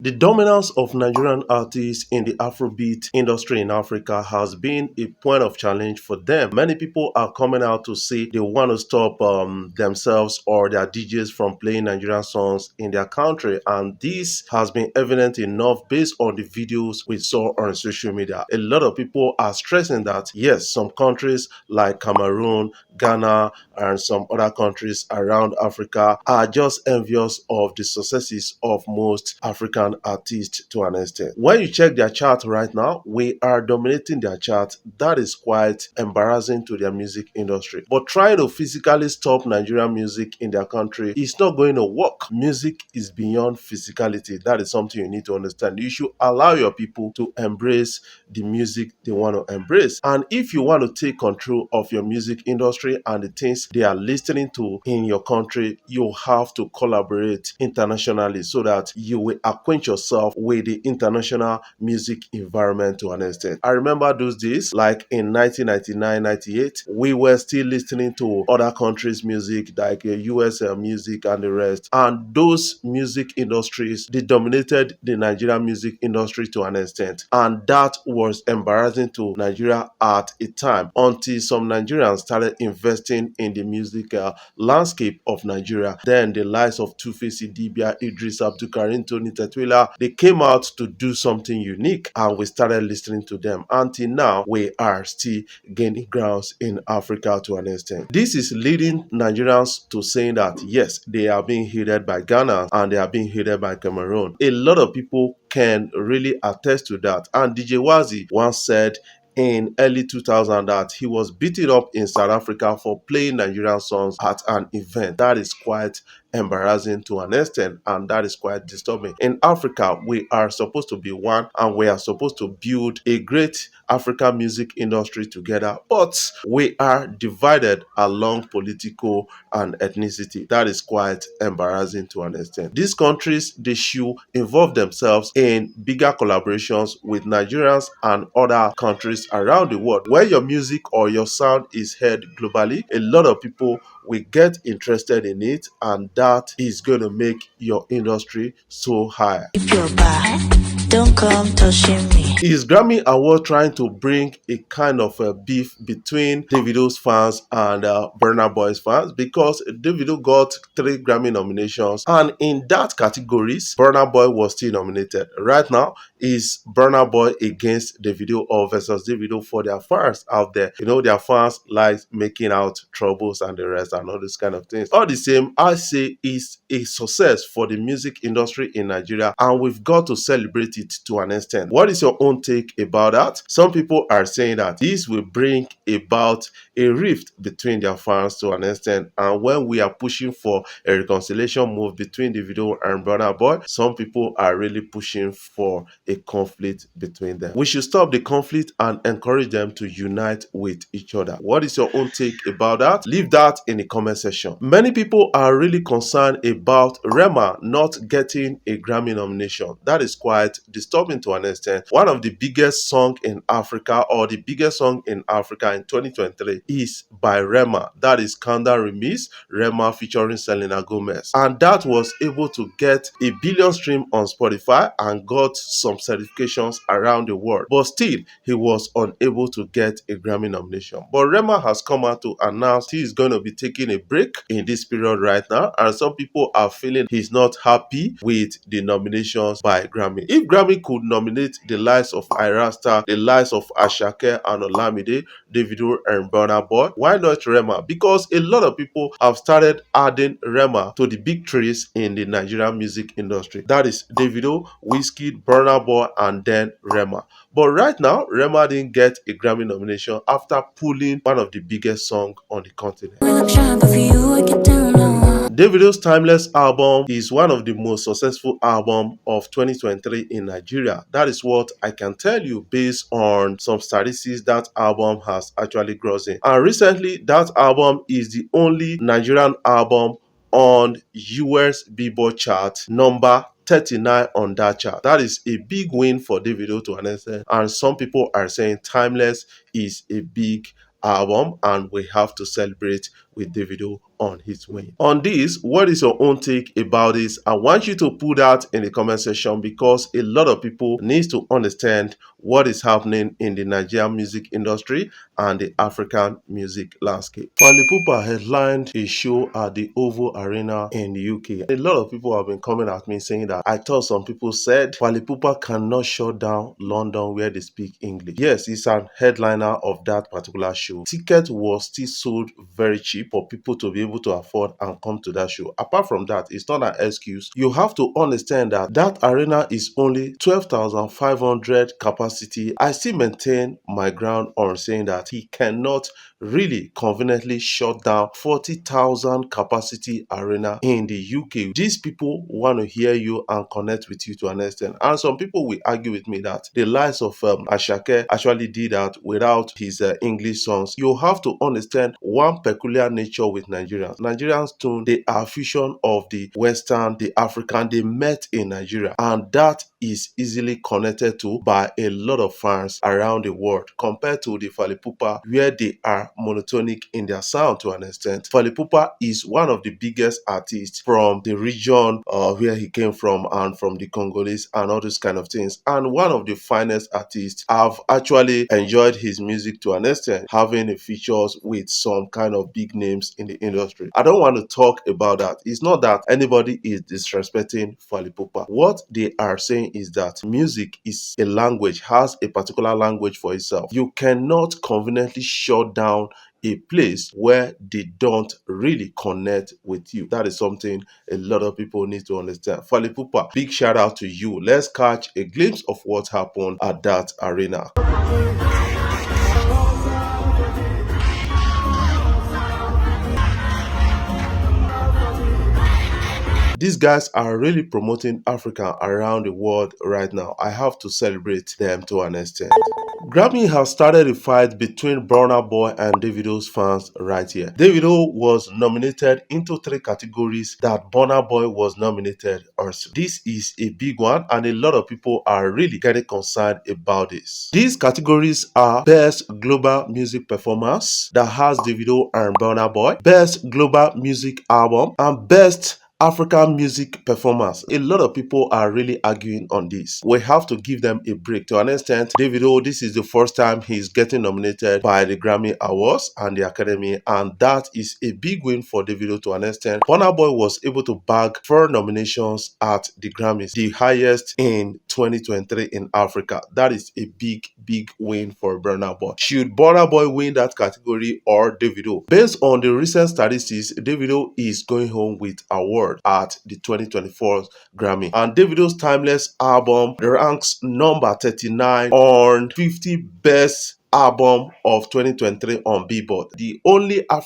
The dominance of Nigerian artists in the Afrobeat industry in Africa has been a point of challenge for them. Many people are coming out to say they want to stop themselves or their DJs from playing Nigerian songs in their country, and this has been evident enough based on the videos we saw on social media. A lot of people are stressing that yes, some countries like Cameroon, Ghana, and some other countries around Africa are just envious of the successes of most African artists to an extent. When you check their chart right now, we are dominating their chart. That is quite embarrassing to their music industry. But trying to physically stop Nigerian music in their country is not going to work. Music is beyond physicality. That is something you need to understand. You should allow your people to embrace the music they want to embrace. And if you want to take control of your music industry and the things they are listening to in your country, you have to collaborate internationally so that you will acquaint yourself with the international music environment to an extent. I remember those days, like in 1999, 98, we were still listening to other countries' music, like US music and the rest. And those music industries, they dominated the Nigerian music industry to an extent. And that was embarrassing to Nigeria at a time until some Nigerians started investing in the music landscape of Nigeria. Then the likes of Two-Face Idibia, Idris Abdulkarim, Tony Tetwila, they came out to do something unique and we started listening to them. Until now, we are still gaining grounds in Africa to an extent. This is leading Nigerians to saying that yes, they are being hated by Ghana and they are being hated by Cameroon. A lot of people can really attest to that. And DJ Wazi once said in early 2000 that he was beaten up in South Africa for playing Nigerian songs at an event. That is quite embarrassing to an extent, and that is quite disturbing. In Africa, we are supposed to be one and we are supposed to build a great African music industry together, but we are divided along political and ethnicity. That is quite embarrassing to an extent. These countries, they should involve themselves in bigger collaborations with Nigerians and other countries around the world. Where your music or your sound is heard globally, a lot of people will get interested in it, and that is going to make your industry so high. If you're bad, don't come touching me. Is Grammy Award trying to bring a kind of a beef between Davido's fans and Burna Boy's fans? Because Davido got 3 Grammy nominations, and in that categories, Burna Boy was still nominated. Right now, is Burna Boy against Davido or versus Davido for their fans out there? You know, their fans like making out troubles and the rest and all these kind of things. All the same, I say it's a success for the music industry in Nigeria, and we've got to celebrate it to an extent. What is your own take about that? Some people are saying that this will bring about a rift between their fans to an extent, and when we are pushing for a reconciliation move between Davido and Burna Boy, some people are really pushing for a conflict between them. We should stop the conflict and encourage them to unite with each other. What is your own take about that? Leave that in the comment section. Many people are really concerned about Rema not getting a Grammy nomination. That is quite disturbing to an extent. One of the biggest songs in Africa, or the biggest song in Africa in 2023, is by Rema. That is Kanda Remix, Rema featuring Selena Gomez. And that was able to get a billion stream on Spotify and got some certifications around the world. But still, he was unable to get a Grammy nomination. But Rema has come out to announce he is going to be taking a break in this period right now, and some people are feeling he's not happy with the nominations by Grammy. If Grammy could nominate the likes of Irasta, the likes of Ashake and Olamide, Davido and Burna Boy, why not Rema? Because a lot of people have started adding Rema to the big trees in the Nigerian music industry. That is Davido, Wizkid, Burna Boy, and then Rema. But right now, Rema didn't get a Grammy nomination after pulling one of the biggest songs on the continent. Davido's Timeless album is one of the most successful albums of 2023 in Nigeria. That is what I can tell you based on some statistics that album has actually grossing. And recently, that album is the only Nigerian album on US Billboard chart number 39 on that chart. That is a big win for Davido to an extent, and some people are saying Timeless is a big album and we have to celebrate with Davido on his win. On this, what is your own take about this? I want you to put that in the comment section because a lot of people need to understand what is happening in the Nigerian music industry and the African music landscape. Fally Ipupa headlined a show at the Oval Arena in the UK. A lot of people have been coming at me saying that I thought some people said Fally Ipupa cannot shut down London where they speak English. Yes, he's an headliner of that particular show. Ticket was still sold very cheap for people to be able to afford and come to that show. Apart from that, it's not an excuse. You have to understand that that arena is only 12,500 capacity. I still maintain my ground on saying that he cannot really conveniently shut down 40,000 capacity arena in the UK. These people want to hear you and connect with you to an extent. And some people will argue with me that the likes of Ashake actually did that without his English songs. You have to understand one peculiar nature with Nigerians. Nigerians too, they are fusion of the Western, the African. They met in Nigeria, and that is easily connected to by a lot of fans around the world compared to the Fally Ipupa, where they are monotonic in their sound to an extent. Fally Ipupa is one of the biggest artists from the region where he came from and from the Congolese and all those kind of things, and one of the finest artists. I've actually enjoyed his music to an extent, having features with some kind of big names in the industry. I don't want to talk about that. It's not that anybody is disrespecting Fally Ipupa. What they are saying is that music is a language, has a particular language for itself. You cannot conveniently shut down a place where they don't really connect with you. That is something a lot of people need to understand. Fally Ipupa, big shout out to you. Let's catch a glimpse of what happened at that arena. These guys are really promoting Africa around the world right now. I have to celebrate them to an extent. Grammy has started a fight between Burna Boy and Davido's fans right here. Davido was nominated into 3 categories that Burna Boy was nominated also. This is a big one and a lot of people are really getting concerned about this. These categories are Best Global Music Performance that has Davido and Burna Boy, Best Global Music Album, and Best African music performance. A lot of people are really arguing on this. We have to give them a break. To an extent, Davido, this is the first time he's getting nominated by the Grammy Awards and the Academy, and that is a big win for Davido to an extent. Burna Boy was able to bag 4 nominations at the Grammys, the highest in 2023 in Africa. That is a big win for Burna Boy. Should Burna Boy win that category or Davido? Based on the recent statistics, Davido is going home with award at the 2024 Grammy. And Davido's Timeless album ranks number 39 on 50 best album of 2023 on Billboard. The only